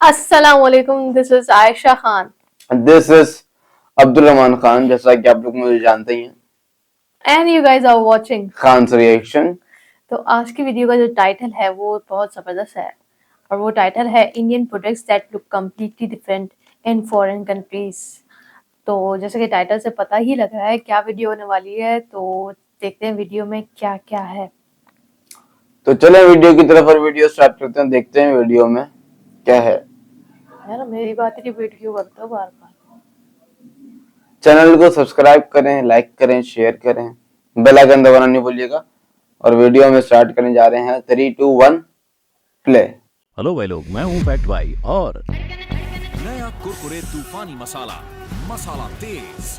अस्सलामुअलैकुम, this is Ayesha Khan this is Abdul Rahman Khan. जैसा कि आप लोग मुझे जानते ही हैं, and you guys are watching Khan's reaction. तो आज की वीडियो का जो टाइटल है वो बहुत ज़बरदस्त है और वो टाइटल है Indian products that look completely different in foreign countries. तो जैसे कि टाइटल से पता ही लग रहा है क्या वीडियो होने वाली है, तो देखते हैं वीडियो में क्या क्या है। तो चलें वीडियो की तरफ और वीडियो स्टार्ट करते हैं। देखते हैं वीडियो में क्या है। यार मेरी बात रिपीट क्यों करते हो बार बार? चैनल को सब्सक्राइब करें, लाइक करें, शेयर करें, बेल आइकन दबाना नहीं भूलिएगा। और वीडियो में स्टार्ट करने जा रहे हैं 3, 2, 1 प्ले। हेलो भाई लोग, मैं हूं फैक्ट भाई और नया कुरकुरे तूफानी मसाला, मसाला तेज,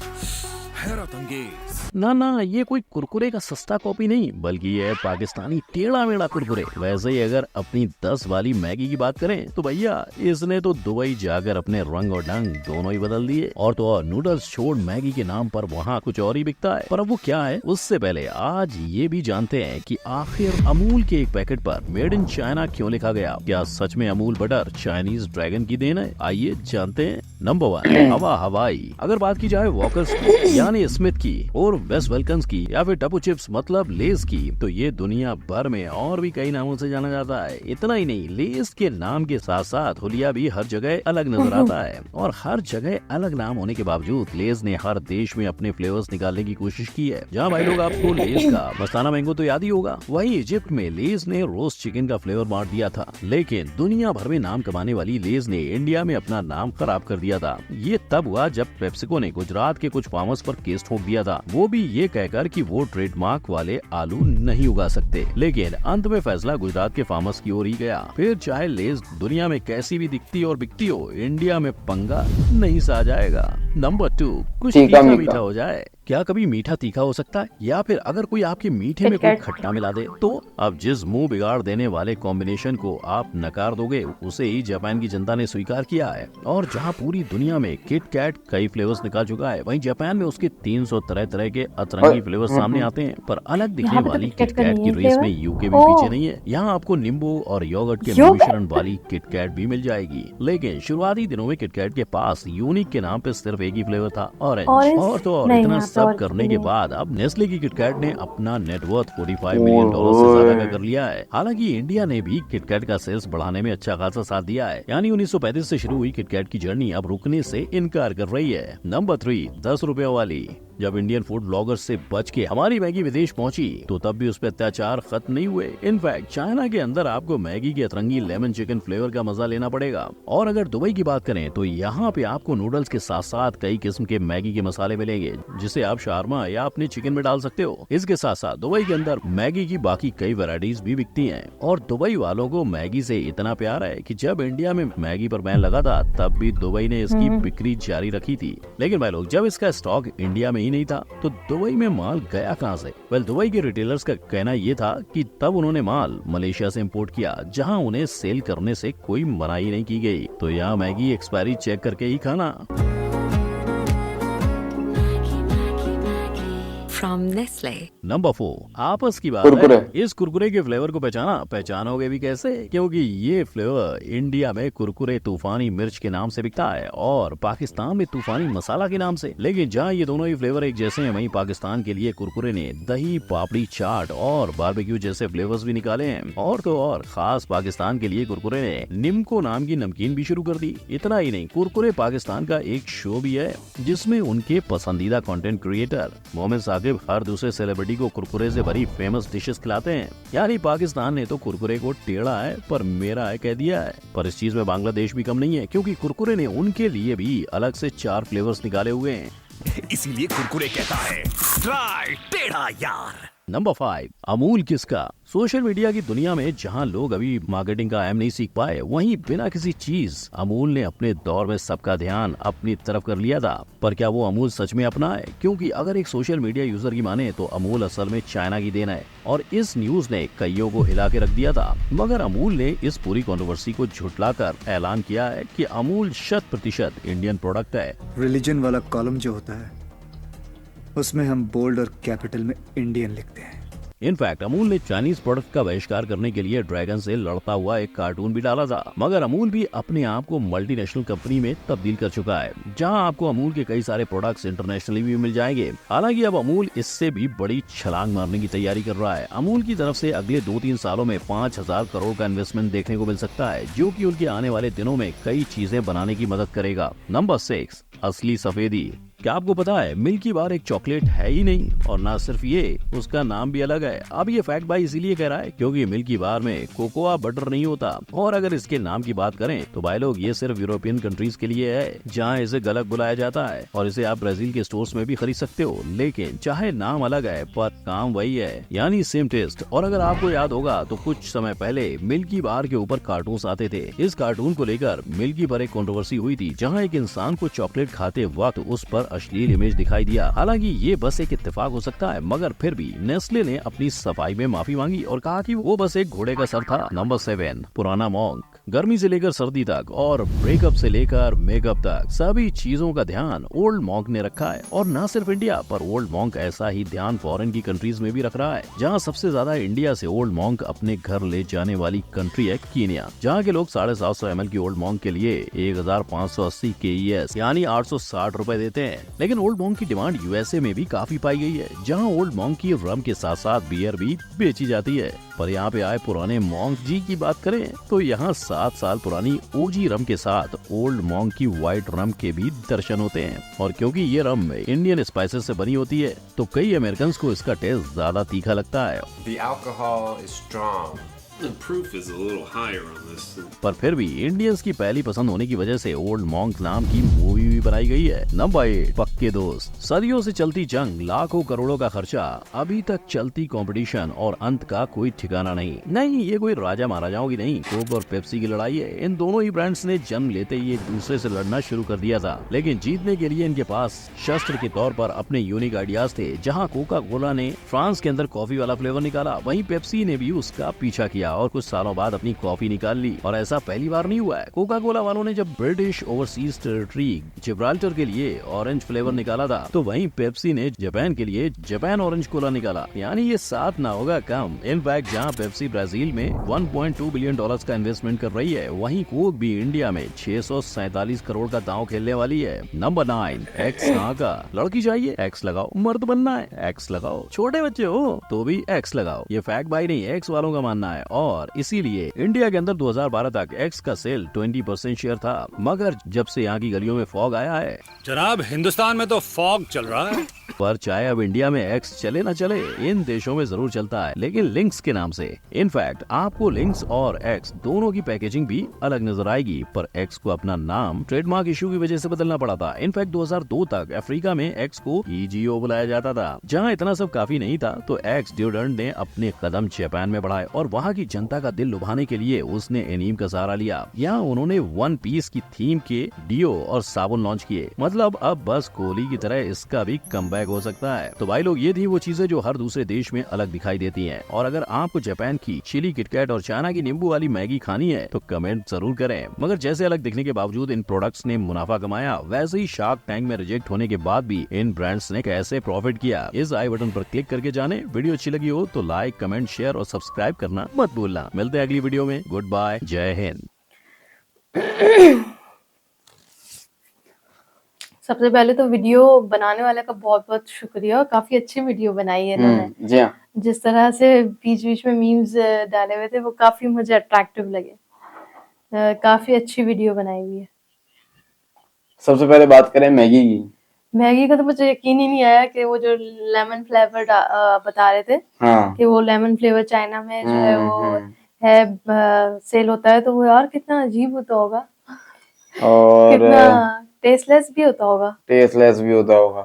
हैरत अंगेज। ना ये कोई कुरकुरे का सस्ता कॉपी नहीं, बल्कि ये है पाकिस्तानी टेढ़ा मेढ़ा कुरकुरे। वैसे ही अगर अपनी 10 वाली मैगी की बात करें तो भैया इसने तो दुबई जाकर अपने रंग और ढंग दोनों ही बदल दिए। और तो और नूडल्स छोड़ मैगी के नाम पर वहाँ कुछ और ही बिकता है। पर अब वो क्या है, उससे पहले आज ये भी जानते हैं कि आखिर अमूल के एक पैकेट पर मेड इन चाइना क्यों लिखा गया। क्या सच में अमूल बटर चाइनीज ड्रैगन की देन है? आइए जानते हैं। नंबर 1, हवा हवाई। अगर बात की जाए वॉकर्स की यानी स्मिथ की और वेस्ट वेलकन्स की या फिर टपू चिप्स मतलब लेस की, तो ये दुनिया भर में और भी कई नामों से जाना जाता है। इतना ही नहीं, लेस के नाम के साथ साथ हुलिया भी हर जगह अलग नजर आता है। और हर जगह अलग नाम होने के बावजूद लेस ने हर देश में अपने फ्लेवर्स निकालने की कोशिश की है। जहाँ भाई लोग आपको लेस का मस्ताना मैंगो तो याद ही होगा, वहीं इजिप्ट में लेस ने रोस्ट चिकन का फ्लेवर बांट दिया था। लेकिन दुनिया भर में नाम कमाने वाली लेस ने इंडिया में अपना नाम खराब कर दिया था। ये तब हुआ जब पेप्सिको ने गुजरात के कुछ फार्मर्स पर केस ठोक दिया था, वो भी ये कहकर कि वो ट्रेडमार्क वाले आलू नहीं उगा सकते। लेकिन अंत में फैसला गुजरात के फार्मर्स की ओर ही गया। फिर चाहे लेस दुनिया में कैसी भी दिखती और बिकती हो, इंडिया में पंगा नहीं सा जाएगा। नंबर 2, कुछ तीखा मीठा हो जाए। क्या कभी मीठा तीखा हो सकता है? या फिर अगर कोई आपके मीठे में कोई खट्टा मिला दे तो? अब जिस मुंह बिगाड़ देने वाले कॉम्बिनेशन को आप नकार दोगे, उसे ही जापान की जनता ने स्वीकार किया है। और जहां पूरी दुनिया में किट कैट कई फ्लेवर्स निकाल चुका है, वहीं जापान में उसके 300 तरह तरह के अतरंगी फ्लेवर्स सामने आते हैं। पर अलग दिखने वाली किट कैट की रेस में यूके भी पीछे नहीं है। यहाँ आपको नींबू और योगर्ट के मिश्रण वाली किट कैट भी मिल जाएगी। लेकिन शुरुआती दिनों में किट कैट के पास यूनिक के नाम पे सिर्फ एक ही फ्लेवर था, ऑरेंज। और तो और इतना सब करने के बाद अब नेस्ले की किटकैट ने अपना नेटवर्थ $45 मिलियन से ज्यादा का कर लिया है। हालांकि इंडिया ने भी किटकैट का सेल्स बढ़ाने में अच्छा खासा साथ दिया है। यानी 1935 से शुरू हुई किटकैट की जर्नी अब रुकने से इनकार कर रही है। नंबर 3, 10 रुपए वाली। जब इंडियन फूड ब्लॉगर्स से बच के हमारी मैगी विदेश पहुंची, तो तब भी उस पर अत्याचार खत्म नहीं हुए। इनफैक्ट चाइना के अंदर आपको मैगी के अतरंगी लेमन चिकन फ्लेवर का मजा लेना पड़ेगा। और अगर दुबई की बात करें तो यहाँ पे आपको नूडल्स के साथ साथ कई किस्म के मैगी के मसाले मिलेंगे, जिसे आप शारमा या अपने चिकन में डाल सकते हो। इसके साथ साथ दुबई के अंदर मैगी की बाकी कई वैरायटीज भी बिकती हैं। और दुबई वालों को मैगी से इतना प्यार है कि जब इंडिया में मैगी पर बैन लगा था, तब भी दुबई ने इसकी बिक्री जारी रखी थी। लेकिन भाई लोग, जब इसका स्टॉक इंडिया में ही नहीं था, तो दुबई में माल गया कहां से? वेल, दुबई के रिटेलर्स का कहना ये था कि तब उन्होंने माल मलेशिया से इंपोर्ट किया, जहां उन्हें सेल करने से कोई मनाही नहीं की गई। तो यहाँ मैगी एक्सपायरी चेक करके ही खाना। From Nestle. नंबर 4, आपस की बात है। इस कुरकुरे के फ्लेवर को पहचानोगे भी कैसे? क्योंकि ये फ्लेवर इंडिया में कुरकुरे तूफानी मिर्च के नाम से बिकता है और पाकिस्तान में तूफानी मसाला के नाम से। लेकिन जहाँ ये दोनों ही फ्लेवर एक जैसे हैं, वहीं पाकिस्तान के लिए कुरकुरे ने दही, पापड़ी चाट और बारबेक्यू जैसे फ्लेवर्स भी निकाले हैं। और तो और खास पाकिस्तान के लिए कुरकुरे ने निम्को नाम की नमकीन भी शुरू कर दी। इतना ही नहीं, कुरकुरे पाकिस्तान का एक शो भी है, जिसमें उनके पसंदीदा कंटेंट क्रिएटर मोहम्मद साकिब हर दूसरे सेलिब्रिटी को कुरकुरे से भरी फेमस डिशेस खिलाते हैं। यानी पाकिस्तान ने तो कुरकुरे को टेढ़ा है पर मेरा है कह दिया है। पर इस चीज में बांग्लादेश भी कम नहीं है, क्योंकि कुरकुरे ने उनके लिए भी अलग से 4 फ्लेवर्स निकाले हुए हैं। इसीलिए कुरकुरे कहता है ट्राई टेढ़ा यार। नंबर 5, अमूल किसका? सोशल मीडिया की दुनिया में जहां लोग अभी मार्केटिंग का अहम नहीं सीख पाए, वहीं बिना किसी चीज अमूल ने अपने दौर में सबका ध्यान अपनी तरफ कर लिया था। पर क्या वो अमूल सच में अपना है? क्योंकि अगर एक सोशल मीडिया यूजर की माने तो अमूल असल में चाइना की देन है और इस न्यूज ने कईयों को हिला के रख दिया था। मगर अमूल ने इस पूरी कंट्रोवर्सी को झुठलाकर ऐलान किया है कि अमूल 100% इंडियन प्रोडक्ट है। रिलीजन वाला कॉलम जो होता है, उसमें हम बोल्ड और कैपिटल में इंडियन लिखते हैं। इनफैक्ट अमूल ने चाइनीज प्रोडक्ट का बहिष्कार करने के लिए ड्रैगन से लड़ता हुआ एक कार्टून भी डाला था, मगर अमूल भी अपने आप को मल्टीनेशनल कंपनी में तब्दील कर चुका है, जहां आपको अमूल के कई सारे प्रोडक्ट्स इंटरनेशनली भी मिल जाएंगे। हालांकि अब अमूल इससे भी बड़ी छलांग मारने की तैयारी कर रहा है। अमूल की तरफ से अगले 2-3 सालों में 5,000 करोड़ का इन्वेस्टमेंट देखने को मिल सकता है, जो कि उनके आने वाले दिनों में कई चीजें बनाने की मदद करेगा। नंबर 6, असली सफेदी। क्या आपको पता है मिल्की बार एक चॉकलेट है ही नहीं, और ना सिर्फ ये, उसका नाम भी अलग है। अब ये फैक्ट भाई इसीलिए कह रहा है क्योंकि मिल्की बार में कोकोआ बटर नहीं होता, और अगर इसके नाम की बात करें तो भाई लोग ये सिर्फ यूरोपियन कंट्रीज के लिए है, जहाँ इसे गलत बुलाया जाता है, और इसे आप ब्राजील के स्टोर्स में भी खरीद सकते हो। लेकिन चाहे नाम अलग है पर काम वही है, यानी सेम टेस्ट। और अगर आपको याद होगा तो कुछ समय पहले मिल्की बार के ऊपर कार्टून आते थे। इस कार्टून को लेकर मिल्की पर एक कंट्रोवर्सी हुई थी, जहाँ एक इंसान को चॉकलेट खाते वक्त उस पर अश्लील इमेज दिखाई दिया। हालांकि ये बस एक इत्तेफाक हो सकता है, मगर फिर भी नेस्ले ने अपनी सफाई में माफी मांगी और कहा कि वो बस एक घोड़े का सर था। नंबर 7, पुराना मॉन्क। गर्मी से लेकर सर्दी तक और ब्रेकअप से लेकर मेकअप तक सभी चीजों का ध्यान ओल्ड मॉन्क ने रखा है, और न सिर्फ इंडिया पर ओल्ड मॉन्क ऐसा ही ध्यान फॉरेन की कंट्रीज में भी रख रहा है, जहाँ सबसे ज्यादा इंडिया से ओल्ड मॉन्क अपने घर ले जाने वाली कंट्री है कीनिया, जहाँ के लोग 750 ml की ओल्ड मॉन्क के लिए 1580 KES यानी 860 रुपए देते हैं। लेकिन ओल्ड मॉन्क की डिमांड यूएसए में भी काफी पाई गई है, जहाँ ओल्ड मॉन्क की रम के साथ साथ बियर भी बेची जाती है। पर यहाँ पे आए पुराने मॉन्क जी की बात करें तो यहाँ 7 साल पुरानी ओजी रम के साथ ओल्ड मॉन्क की व्हाइट रम के भी दर्शन होते हैं, और क्योंकि ये रम इंडियन स्पाइसेस से बनी होती है तो कई अमेरिकन को इसका टेस्ट ज्यादा तीखा लगता है। The alcohol is strong. The proof is a little higher on this. पर फिर भी इंडियंस की पहली पसंद होने की वजह से ओल्ड मॉन्क नाम की मूवी भी बनाई गई है। नंबर 8, पक्के दोस्त। सदियों से चलती जंग, लाखों करोड़ों का खर्चा, अभी तक चलती कंपटीशन और अंत का कोई ठिकाना नहीं, ये कोई राजा महाराजाओं की नहीं, कोक और पेप्सी की लड़ाई है। इन दोनों ही ब्रांड्स ने जन्म लेते ही एक दूसरे से लड़ना शुरू कर दिया था, लेकिन जीतने के लिए इनके पास शस्त्र के तौर पर अपने यूनिक आइडियाज थे। जहाँ कोका कोला ने फ्रांस के अंदर कॉफी वाला फ्लेवर निकाला, वहीं पेप्सी ने भी उसका पीछा किया और कुछ सालों बाद अपनी कॉफी निकाल ली। और ऐसा पहली बार नहीं हुआ है। कोका कोला वालों ने जब ब्रिटिश ओवरसीज टेरिटरी जिब्राल्टर के लिए ऑरेंज फ्लेवर निकाला था, तो वहीं पेप्सी ने जापान के लिए जापान ऑरेंज कोला निकाला, यानी ये 7 ना होगा कम। इनफैक्ट जहां पेप्सी ब्राजील में $1.2 बिलियन का इन्वेस्टमेंट कर रही है, वहीं कोक भी इंडिया में 647 करोड़ का दांव खेलने वाली है। नंबर 9, एक्स कहाँ का। लड़की चाहिए, एक्स लगाओ। मर्द बनना है, एक्स लगाओ। छोटे बच्चे हो तो भी एक्स लगाओ। ये फैक्ट भाई नहीं, एक्स वालों का मानना है, और इसीलिए इंडिया के अंदर 2012 तक एक्स का सेल 20% शेयर था। मगर जब से यहाँ की गलियों में फॉग आया है, जनाब हिंदुस्तान में तो फॉग चल रहा है। पर चाहे अब इंडिया में एक्स चले ना चले, इन देशों में जरूर चलता है, लेकिन लिंक्स के नाम से। इनफैक्ट आपको लिंक्स और एक्स दोनों की पैकेजिंग भी अलग नजर आएगी, पर एक्स को अपना नाम ट्रेडमार्क इशू की वजह से बदलना पड़ा था। इनफैक्ट 2002 तक अफ्रीका में एक्स को EGO बुलाया जाता था। जहाँ इतना सब काफी नहीं था, तो एक्स डिओड्रेंट ने अपने कदम जापान में बढ़ाए और वहाँ की जनता का दिल लुभाने के लिए उसने एनीम का सहारा लिया। यहाँ उन्होंने वन पीस की थीम के डिओ और साबुन लॉन्च किए। मतलब अब बस कोहली की तरह इसका भी कमबैक हो सकता है। तो भाई लोग, ये थी वो चीजें जो हर दूसरे देश में अलग दिखाई देती हैं। और अगर आपको जापान की चिली किटकैट और चाइना की नींबू वाली मैगी खानी है तो कमेंट जरूर करें। मगर जैसे अलग दिखने के बावजूद इन प्रोडक्ट्स ने मुनाफा कमाया, वैसे ही शार्क टैंक में रिजेक्ट होने के बाद भी इन ब्रांड्स ने कैसे प्रॉफिट किया, इस आई बटन पर क्लिक करके जाने। वीडियो अच्छी लगी हो तो लाइक, कमेंट, शेयर और सब्सक्राइब करना मत भूलना। मिलते हैं अगली वीडियो में। गुड बाय, जय हिंद। सबसे पहले तो वीडियो बनाने वाले का बहुत बहुत शुक्रिया, काफी अच्छी वीडियो बनाई है इन्होंने। जी हाँ। जिस तरह से बीच बीच में मीम्स डाले हुए थे वो काफी मुझे अट्रैक्टिव लगे। काफी अच्छी वीडियो बनाई हुई है। सबसे पहले बात करें मैगी की। मैगी का तो मुझे यकीन ही नहीं आया कि वो जो लेमन फ्लेवर बता रहे थे हाँ। कि वो लेमन फ्लेवर चाइना में जो है वो हम्म। है सेल होता है, तो वो यार कितना अजीब होता होगा और कितना टेस्टलेस भी होता होगा, टेस्टलेस भी होता होगा।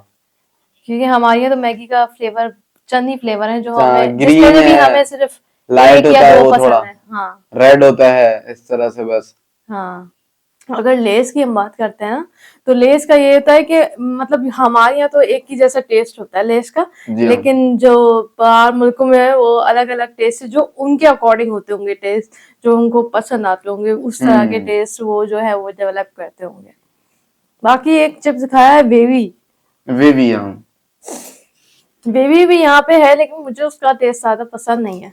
क्योंकि हमारे यहाँ तो मैगी का फ्लेवर चंद ही फ्लेवर है जो हाँ, हमें ग्रीन जिसमें भी है, हमें सिर्फ लाइट एक होता या है दो वो पसंद थोड़ा, है। हाँ रेड होता है इस तरह से बस। हाँ। अगर लेस की हम बात करते हैं ना, तो लेस का ये होता है कि मतलब हमारे यहाँ तो एक ही जैसा टेस्ट होता है लेस का, जी हाँ। लेकिन जो बाहर मुल्कों में है वो अलग अलग टेस्ट जो उनके अकॉर्डिंग होते होंगे, टेस्ट जो उनको पसंद आते होंगे उस तरह के टेस्ट वो जो है वो डेवलप करते होंगे। बाकी एक चिप्स खाया है बेबी, वे भी हाँ। बेबी भी यहाँ पे है लेकिन मुझे उसका टेस्ट ज्यादा पसंद नहीं है,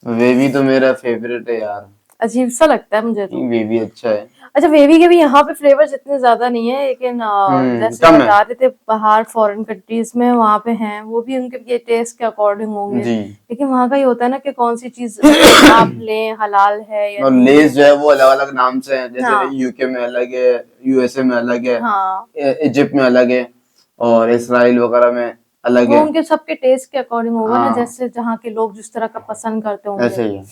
वेवी तो मेरा फेवरेट है यार, अजीब सा लगता है मुझे तो। वेवी अच्छा है। अच्छा, बेबी के भी यहाँ पे फ्लेवर्स इतने ज्यादा नहीं है, लेकिन जैसे कम है बता रहे थे बाहर फॉरेन कंट्रीज में वहाँ पे हैं, वो भी उनके ये टेस्ट के अकॉर्डिंग होंगे, जी। लेकिन वहाँ का ये होता है ना कि कौन सी चीज आप लें, हलाल है या और नहीं लेस है। जो है वो अलग अलग नाम से है, जैसे हाँ यूके में अलग है, यूएसए में अलग है, हाँ, इजिप्ट में अलग है, और इसराइल वगैरह में अलग वो है। उनके सबके टेस्ट के अकॉर्डिंग होगा ना, हाँ जैसे जहाँ के लोग जिस तरह का पसंद करते होंगे ऐसे ही है।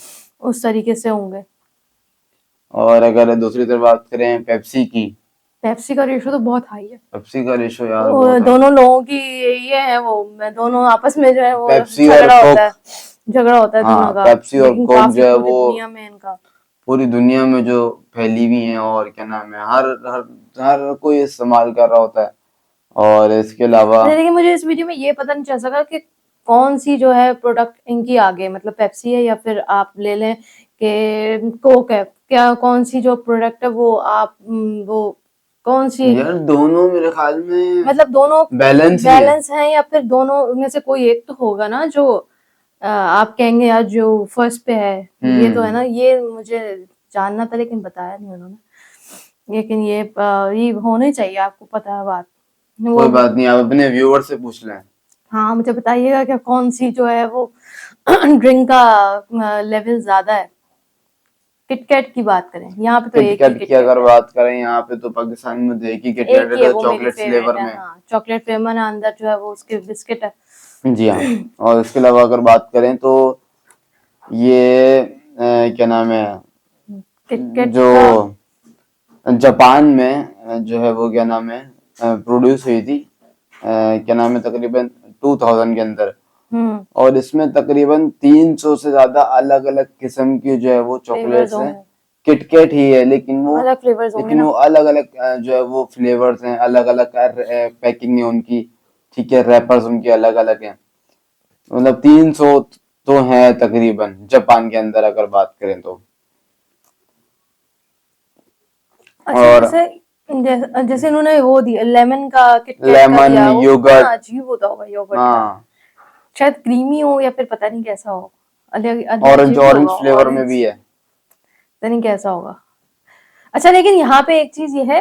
उस तरीके से होंगे। और अगर दूसरी तरफ बात करें पेप्सी की, पेप्सी का रेशो तो बहुत हाई है, पेप्सी का रेशो यार वो बहुत है। दोनों लोगों की ये है, वो दोनों आपस में जो है वो पेप्सी और झगड़ा होता है, कोक। झगड़ा होता है हाँ दोनों का, पेप्सी और लेकिन कोक काफी जो है पूरी वो दुनिया में इनका। पूरी दुनिया में जो फैली हुई है, और क्या नाम है, हर हर हर कोई इस्तेमाल कर रहा होता है। और इसके अलावा अच्छा, लेकिन मुझे इस वीडियो में ये पता नहीं चल सका कि कौन सी जो है प्रोडक्ट इनकी आगे, मतलब पेप्सी है या फिर आप ले लें कि कोक है, क्या कौन सी जो प्रोडक्ट है वो आप वो कौन सी, यार दोनों मेरे ख्याल में मतलब दोनों बैलेंस ही है। बैलेंस हैं या फिर दोनों में से कोई एक तो होगा ना जो आप कहेंगे यार जो फर्स्ट पे है, ये तो है ना, ये मुझे जानना था लेकिन बताया नहीं उन्होंने, लेकिन ये होने चाहिए, आपको पता है बात वो। कोई बात नहीं, आप अपने व्यूअर से पूछ लें। हाँ, मुझे बताइएगा कि कौन सी जो है वो ड्रिंक का लेवल ज्यादा है। किटकैट की बात करें, यहाँ पे तो एक ही किटकैट की किटकैट अगर है, बात करें यहाँ पे तो पाकिस्तान में तो एक ही एक किटकैट ही है, है, तो वो मेरी चॉकलेट फेवरेट फ्लेवर है। में। हाँ, चॉकलेट फ्लेवर है, अंदर जो है वो उसके बिस्किट है। जी हाँ। और इसके अलावा अगर बात करें तो ये क्या नाम है, किटकैट जो का जापान में जो है वो क्या नाम है प्रोड्यूस हुई थी, क्या नाम है, तकरीबन 2000 के अंदर। हम्म और इसमें तकरीबन 300 से ज्यादा अलग अलग किस्म की जो है वो फ्लेवर्स चॉकलेट्स हैं। होंगे, किटकैट ही है लेकिन वो अलग फ्लेवर्स होंगे ना। अलग अलग जो है वो फ्लेवर्स हैं, अलग अलग पैकिंग है उनकी, ठीक है, रैपर्स उनके अलग अलग हैं। मतलब 300 तो हैं तकरीबन जापान के अंदर अगर बात करें तो। अच्छा, और जैसे जैसे इन्होंने वो दिया लेमन का, किटकैट का लेमन दिया, वो कितना योगर्ट। अजीब होता होगा योगर्ट का, हाँ शायद क्रीमी हो या फिर पता नहीं कैसा हो, अलग अलग ऑरेंज अजीब ही ऑरेंज होगा, फ्लेवर में ऑरेंज, भी है। पता नहीं कैसा होगा। अच्छा, लेकिन यहाँ पे एक चीज ये है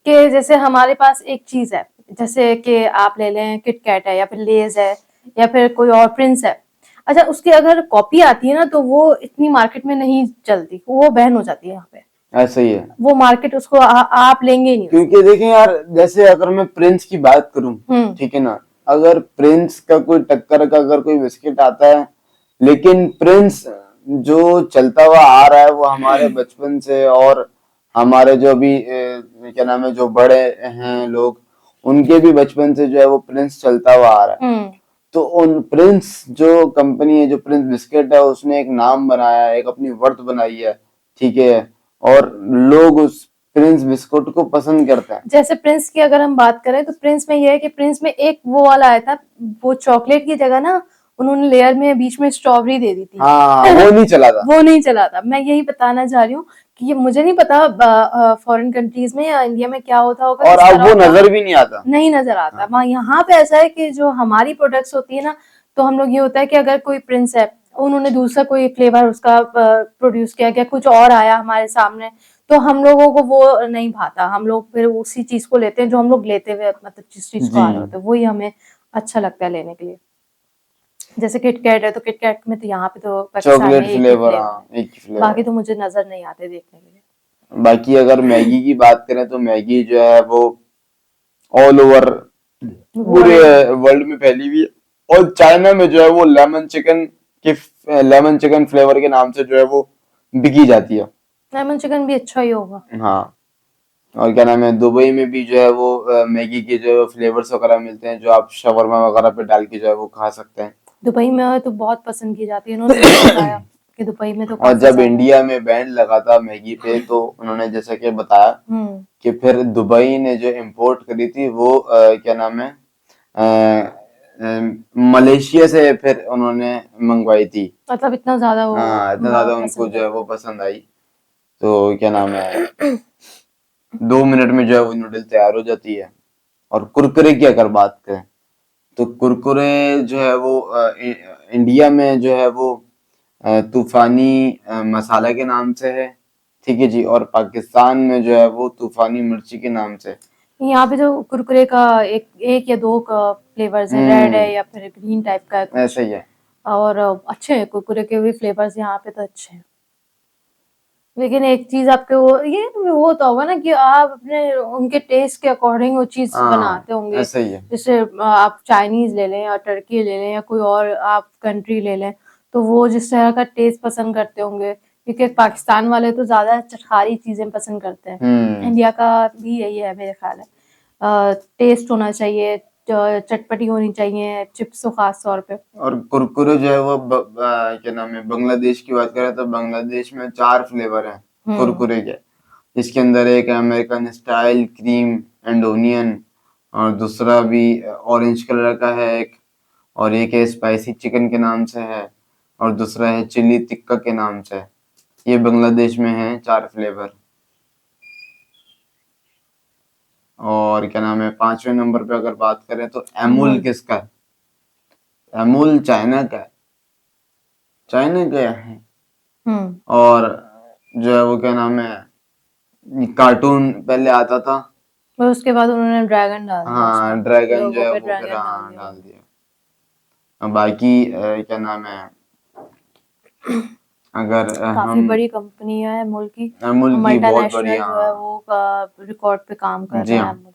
कि जैसे हमारे पास एक चीज है, जैसे कि आप ले लें किटकैट है या फिर लेज है या फिर कोई और प्रिंस है। अच्छा, उसकी अगर कॉपी आती है ना तो वो इतनी मार्केट में नहीं चलती, वो बैन हो जाती है यहाँ पे, ऐसा ही है, वो मार्केट उसको आप लेंगे ही नहीं उसको। क्योंकि देखें यार, जैसे अगर मैं प्रिंस की बात करूं, हम्म ठीक है ना, अगर प्रिंस का कोई टक्कर का अगर कोई बिस्किट आता है, लेकिन प्रिंस जो चलता हुआ आ रहा है वो हमारे बचपन से, और हमारे जो अभी क्या नाम है, जो बड़े हैं लोग, उनके भी बचपन से जो है वो प्रिंस चलता हुआ आ रहा है। हम्म तो उन प्रिंस जो कंपनी है, जो प्रिंस बिस्किट है, उसने एक नाम बनाया है, एक अपनी वर्थ बनाई है, ठीक है, और लोग उस प्रिंस बिस्कुट को पसंद करते हैं। जैसे प्रिंस की अगर हम बात करें तो प्रिंस में ये है कि प्रिंस में एक वो वाला आया था, वो चॉकलेट की जगह ना उन्होंने लेयर में बीच में स्ट्रॉबेरी दे दी थी। हाँ वो नहीं चला था। वो नहीं चला था, मैं यही बताना चाह रही हूँ कि ये मुझे नहीं पता फॉरेन कंट्रीज में या इंडिया में क्या होता होगा, और किस अब तरह वो होता नजर भी नहीं आता। नहीं नजर आता। वहाँ यहाँ पे ऐसा है कि जो हमारी प्रोडक्ट्स होती है ना, तो हम लोग ये होता है कि अगर कोई प्रिंस है, उन्होंने दूसरा कोई फ्लेवर उसका प्रोड्यूस किया गया, कुछ और आया हमारे सामने, तो हम लोगों को वो नहीं भाता, हम लोग फिर उसी चीज को लेते हैं जो हम लोग लेते हुए, मतलब जिस चीज को जी आ रहे होते हैं वही हमें अच्छा लगता है लेने के लिए। जैसे किटकैट है तो किटकैट में तो यहाँ पे तो पाकिस्तान में चॉकलेट एक ही फ्लेवर, फ्लेवर हाँ है, एक ही फ्लेवर। बाकी तो मुझे नजर नहीं आते देखने के लिए। बाकी अगर मैगी की बात करें तो मैगी जो है वो ऑल ओवर पूरे वर्ल्ड में फैली हुई है, और चाइना में जो है वो लेमन चिकन फ्लेवर के नाम से जो है वो बिकी जाती है। लेमन चिकन भी अच्छा ही होगा। हाँ। और क्या नाम है, दुबई में भी जो है वो मैगी के जो फ्लेवर्स वगैरह मिलते हैं, जो आप शवरमा वगैरह पे डाल के जो है वो खा सकते हैं। दुबई में तो बहुत पसंद की जाती है, उन्होंने मुझे बताया कि दुबई में तो और काफी जब ज्यादा। इंडिया में बैन लगा था मैगी पे, तो उन्होंने जैसा कि बताया हम्म कि फिर दुबई ने जो इम्पोर्ट करी थी वो क्या नाम है, मलेशिया से फिर उन्होंने मंगवाई थी। मतलब इतना ज्यादा वो हाँ इतना ज्यादा उनको पसंद जो है करते वो पसंद आई। तो क्या नाम है, 2 मिनट में जो है वो नूडल तैयार हो जाती है। और कुरकुरे की अगर बात करें तो कुरकुरे जो है वो इंडिया में जो है वो तूफानी मसाला के नाम से है, ठीक है जी। और पाकिस्तान में जो है वो तूफानी मिर्ची के नाम से। यहाँ पे तो कुरकुरे का एक एक या दो का फ्लेवर्स है, रेड है या फिर ग्रीन टाइप का है कुछ। ऐसा ही है। और अच्छे हैं कुरकुरे के भी फ्लेवर्स यहाँ पे तो अच्छे हैं। लेकिन एक चीज आपके वो तो होगा ना कि आप अपने उनके टेस्ट के अकॉर्डिंग वो चीज हाँ बनाते होंगे। ऐसा ही है। जैसे आप चाइनीज ले लें या टर्की ले लें या कोई और आप कंट्री ले लें, तो वो जिस तरह का टेस्ट पसंद करते होंगे, क्योंकि पाकिस्तान वाले तो ज्यादा चटखारी चीजें पसंद करते हैं। इंडिया का भी यही है मेरे ख्याल है, टेस्ट होना चाहिए, चटपटी होनी चाहिए, चिप्स तो खास तौर पे। और कुरकुरे जो है वो क्या नाम है, बांग्लादेश की बात करें तो बांग्लादेश में 4 फ्लेवर हैं कुरकुरे के। इसके अंदर एक American style, cream and onion, और दूसरा भी ऑरेंज कलर का है एक, और एक है स्पाइसी चिकन के नाम से है, और दूसरा है चिली टिक्का के नाम से। ये बांग्लादेश में है 4 फ्लेवर। और क्या नाम है, 5वें नंबर पे अगर बात करें तो अमूल किसका है? अमूल चाइना का है, चाइना का है। और जो है वो क्या नाम है, कार्टून पहले आता था, और उसके बाद उन्होंने ड्रैगन डाल दिया हाँ उसमें, ड्रैगन जो लोगों है पे वो ड्रैगन फिर डाल हाँ दिया। डाल दिया। बाकी क्या नाम है, अगर काफी हम बड़ी कंपनी है अमूल की, अमूल की बहुत मल्टीनेशनल बढ़िया, जो है वो रिकॉर्ड पे काम कर जी रहा है हाँ। अमूल।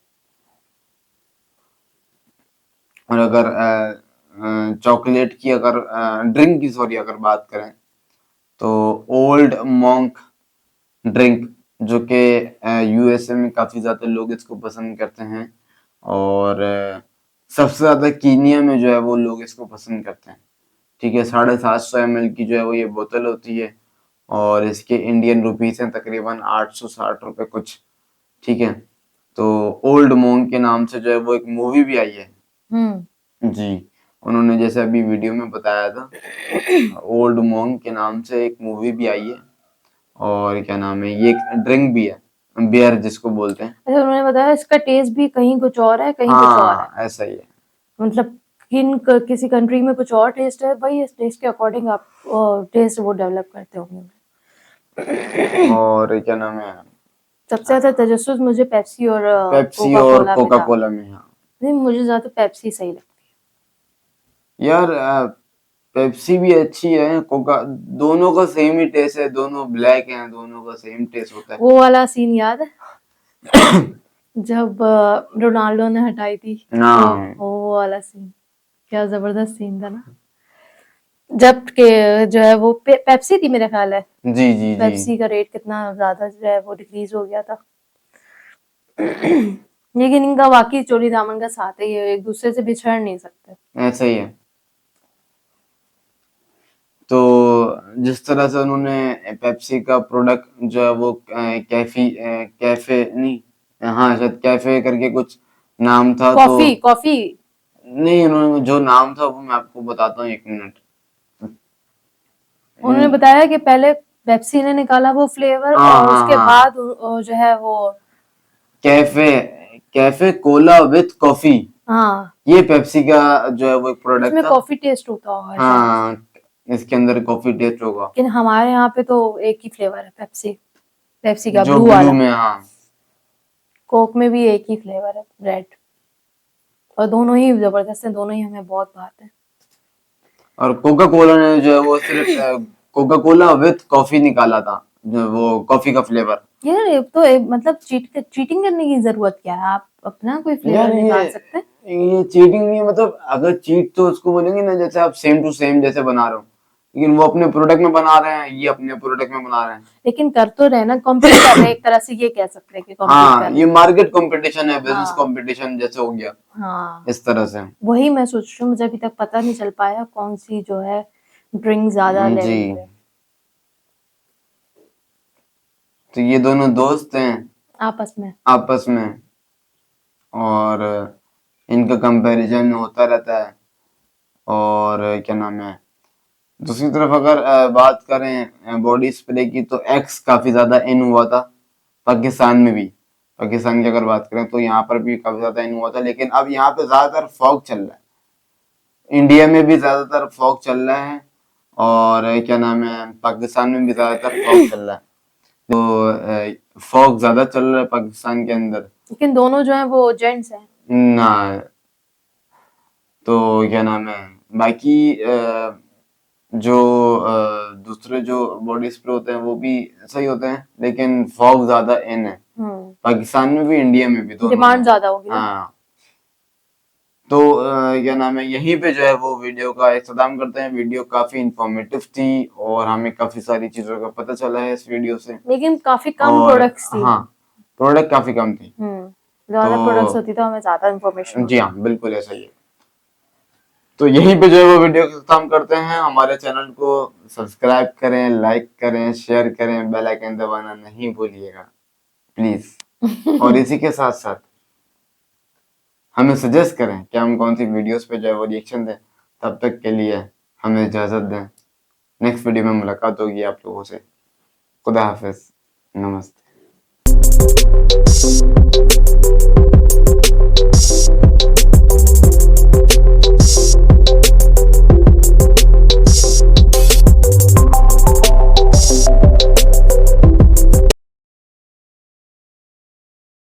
और अगर चॉकलेट की, अगर ड्रिंक की सॉरी अगर बात करें तो ओल्ड मॉन्क ड्रिंक, जो कि यूएसए में काफी ज्यादा लोग इसको पसंद करते हैं, और सबसे ज्यादा कीनिया में जो है वो लोग इसको पसंद करते हैं, ठीक है। 750 ml की जो है वो ये बोतल होती है, और इसके इंडियन रुपीस हैं तकरीबन 860 रुपए कुछ, ठीक है। तो ओल्ड मॉन्क के नाम से जो है वो एक मूवी भी आई है जी, उन्होंने जैसे अभी वीडियो में बताया था, ओल्ड मॉन्क के नाम से एक मूवी भी आई है। और क्या नाम है, ये एक ड्रिंक भी है, बियर जिसको बोलते हैं। अच्छा, उन्होंने बताया इसका टेस्ट भी कहीं कुछ और है, कहीं कुछ और है। हाँ ऐसा ही है। मतलब किसी कंट्री में कुछ और टेस्ट है भाई, इस टेस्ट के अकॉर्डिंग आप टेस्ट वो डेवलप करते होंगे। और क्या नाम है, सबसे ज्यादा तजस्सुस मुझे पेप्सी और पेप्सी कोका और कोला पे कोका था। कोला में, हाँ नहीं, मुझे ज्यादा पेप्सी सही लगती यार। पेप्सी भी अच्छी है, कोका, दोनों का सेम ही टेस्ट है, दोनों ब्लैक हैं, दोनों का सेम टेस्ट होता है। है। वो वाला सीन याद है जब रोनाल्डो ने हटाई थी हाँ वो वाला सीन, क्या जबरदस्त सीन था ना। जब के जो है वो पेप्सी थी मेरे ख्याल है, जी जी जी। पेप्सी का रेट कितना ज्यादा जो है वो डिक्रीज हो गया था। लेकिन इनका वाकई चोली दामन का साथ है, ये एक दूसरे से बिछड़ नहीं सकते। ऐसा ही है। तो जिस तरह से उन्होंने पेप्सी का प्रोडक्ट जो है वो कैफे नहीं, हाँ शायद कैफे करके कुछ नाम था, तो कॉफी नहीं, उन्होंने जो नाम था वो मैं आपको बताता हूँ, 1 मिनट। उन्होंने बताया कि पहले पेप्सी ने निकाला वो फ्लेवर, हाँ और हाँ उसके हाँ, बाद जो है वो cafe cafe Cola with coffee, हाँ, ये पेप्सी का जो है वो एक प्रोडक्ट इसमें था। कॉफी टेस्ट होता होगा शायद। हाँ इसके अंदर कॉफी टेस्ट होगा, लेकिन हमारे यहाँ पे तो एक ही फ्लेवर है पेप्सी का, जो ब्लू ब्लू वाला। में, हाँ कोक में भी एक ही फ्लेवर है, रेड। और दोनों ही जबरदस्त है, दोनों ही हमें बहुत भाते हैं। और कोका कोला ने जो है वो सिर्फ कोका कोला विथ कॉफी निकाला था, जो वो कॉफी का फ्लेवर। यार ये तो मतलब चीटिंग करने की जरूरत क्या है, आप अपना कोई फ्लेवर यार निकाल सकते हैं। ये चीटिंग नहीं है, मतलब अगर चीट तो उसको बोलेंगे ना, जैसे आप सेम टू सेम जैसे बना रहे हो, लेकिन वो अपने प्रोडक्ट में बना रहे हैं, ये अपने प्रोडक्ट में बना रहे हैं। लेकिन कर तो रहे ना, कॉम्पीट कर रहे हैं, एक तरह से ये कह सकते हैं कि कॉम्पीट हाँ कर रहे ये हैं। मार्केट कंपटीशन है, बिजनेस हाँ कंपटीशन जैसे हो गया, हाँ, इस तरह से। वही मैं सोच रही हूँ, मुझे अभी तक पता नहीं चल पाया कौन सी जो है ड्रिंक ज्यादा जी, लेवल पे। तो ये दोनों दोस्त हैं आपस में, और इनका कंपैरिजन होता रहता है। और क्या नाम है, दूसरी तरफ अगर बात करें बॉडी स्प्रे की, तो एक्स काफी ज्यादा इन हुआ था पाकिस्तान में भी। पाकिस्तान की अगर बात करें तो यहाँ पर भी काफी ज्यादा इन हुआ था, लेकिन अब यहाँ पे ज्यादातर फॉग चल रहा है, इंडिया में भी ज्यादातर फॉग चल रहा है और क्या नाम है पाकिस्तान में भी ज्यादातर फॉग चल रहा है। तो फॉग ज्यादा चल रहा है पाकिस्तान के अंदर लेकिन दोनों जो है वो जेंट्स हैं। ना। तो क्या नाम है बाकी जो दूसरे जो बॉडी स्प्रे होते हैं वो भी सही होते हैं, लेकिन फॉग ज्यादा इन है पाकिस्तान में भी इंडिया में भी दोनों डिमांड में। ज्यादा होगी ना। हाँ तो क्या नाम है यहीं पे जो है वो वीडियो का इख्तिताम करते हैं। वीडियो काफी इंफॉर्मेटिव थी और हमें काफी सारी चीजों का पता चला है इस वीडियो से। लेकिन काफी कम और प्रोडक्ट्स थी। हाँ प्रोडक्ट काफी कम थी। ज्यादा तो प्रोडक्ट्स होती तो हमें ज्यादा इन्फॉर्मेशन। जी हाँ बिल्कुल ऐसा ही है। तो यहीं पे जो है वो वीडियो का इख्तिताम करते हैं। हमारे चैनल को सब्सक्राइब करें, लाइक करें, शेयर करें, बेल आइकन दबाना नहीं भूलिएगा प्लीज। और इसी के साथ साथ हमें सजेस्ट करें कि हम कौन सी वीडियोस पे जो है वो रिएक्शन दें। तब तक के लिए हमें इजाजत दें। नेक्स्ट वीडियो में मुलाकात होगी आप लोगों से। खुदा हाफिज, नमस्ते।